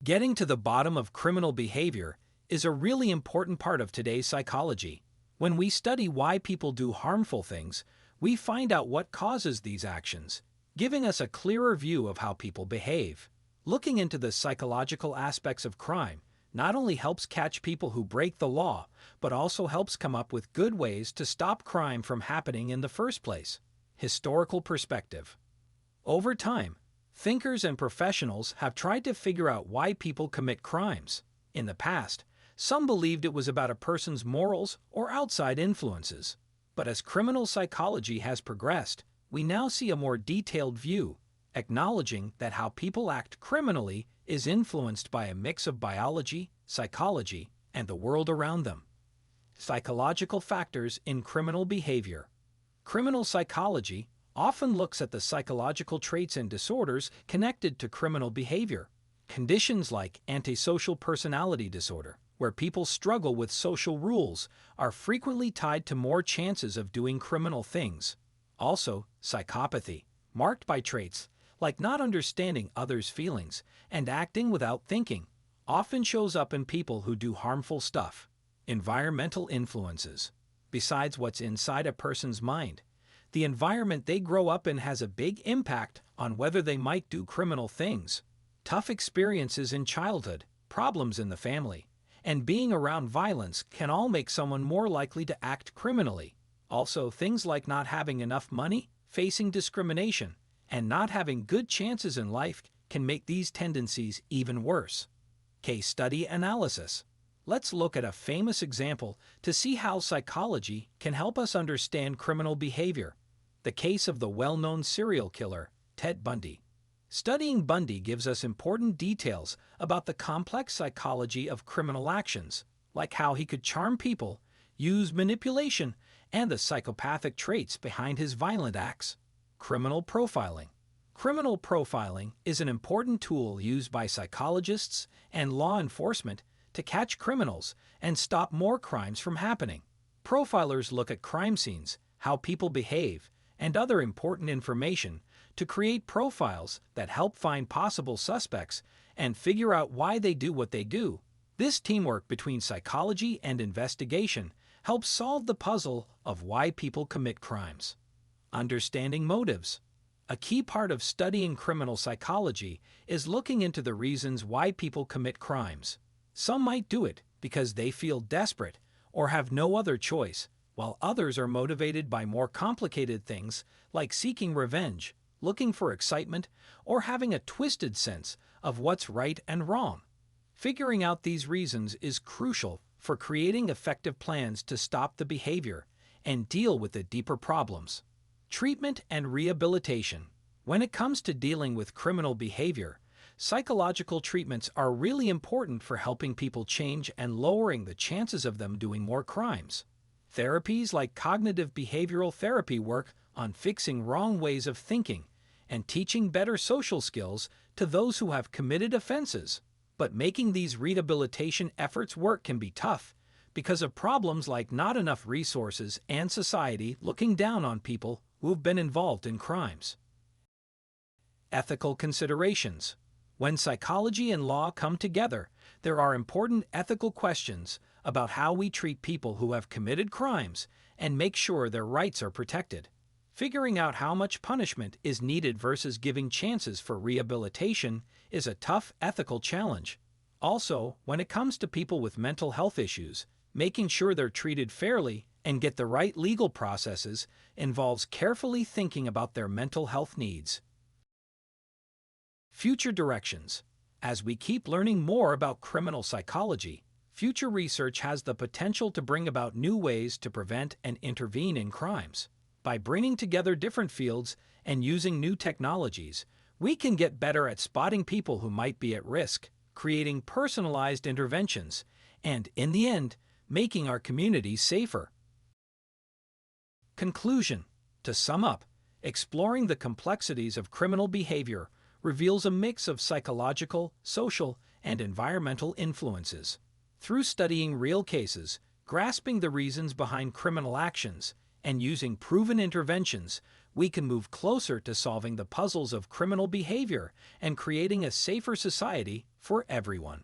Getting to the bottom of criminal behavior is a really important part of today's psychology. When we study why people do harmful things, we find out what causes these actions, giving us a clearer view of how people behave. Looking into the psychological aspects of crime not only helps catch people who break the law, but also helps come up with good ways to stop crime from happening in the first place. Historical perspective. Over time, thinkers and professionals have tried to figure out why people commit crimes. In the past, some believed it was about a person's morals or outside influences. But as criminal psychology has progressed, we now see a more detailed view, acknowledging that how people act criminally is influenced by a mix of biology, psychology, and the world around them. Psychological factors in criminal behavior. Criminal psychology often looks at the psychological traits and disorders connected to criminal behavior. Conditions like antisocial personality disorder, where people struggle with social rules, are frequently tied to more chances of doing criminal things. Also, psychopathy, marked by traits like not understanding others' feelings and acting without thinking, often shows up in people who do harmful stuff. Environmental influences. Besides what's inside a person's mind, the environment they grow up in has a big impact on whether they might do criminal things. Tough experiences in childhood, problems in the family, and being around violence can all make someone more likely to act criminally. Also, things like not having enough money, facing discrimination, and not having good chances in life can make these tendencies even worse. Case study analysis. Let's look at a famous example to see how psychology can help us understand criminal behavior. The case of the well-known serial killer, Ted Bundy. Studying Bundy gives us important details about the complex psychology of criminal actions, like how he could charm people, use manipulation, and the psychopathic traits behind his violent acts. Criminal profiling. Criminal profiling is an important tool used by psychologists and law enforcement to catch criminals and stop more crimes from happening. Profilers look at crime scenes, how people behave, and other important information to create profiles that help find possible suspects and figure out why they do what they do. This teamwork between psychology and investigation helps solve the puzzle of why people commit crimes. Understanding motives. A key part of studying criminal psychology is looking into the reasons why people commit crimes. Some might do it because they feel desperate or have no other choice, while others are motivated by more complicated things like seeking revenge, looking for excitement, or having a twisted sense of what's right and wrong. Figuring out these reasons is crucial for creating effective plans to stop the behavior and deal with the deeper problems. Treatment and rehabilitation. When it comes to dealing with criminal behavior, psychological treatments are really important for helping people change and lowering the chances of them doing more crimes. Therapies like cognitive behavioral therapy work on fixing wrong ways of thinking and teaching better social skills to those who have committed offenses. But making these rehabilitation efforts work can be tough because of problems like not enough resources and society looking down on people who have been involved in crimes. Ethical considerations. When psychology and law come together, there are important ethical questions about how we treat people who have committed crimes and make sure their rights are protected. Figuring out how much punishment is needed versus giving chances for rehabilitation is a tough ethical challenge. Also, when it comes to people with mental health issues, making sure they're treated fairly and get the right legal processes involves carefully thinking about their mental health needs. Future directions. As we keep learning more about criminal psychology, future research has the potential to bring about new ways to prevent and intervene in crimes. By bringing together different fields and using new technologies, we can get better at spotting people who might be at risk, creating personalized interventions, and, in the end, making our communities safer. Conclusion. To sum up, exploring the complexities of criminal behavior reveals a mix of psychological, social, and environmental influences. Through studying real cases, grasping the reasons behind criminal actions, And using proven interventions, we can move closer to solving the puzzles of criminal behavior and creating a safer society for everyone.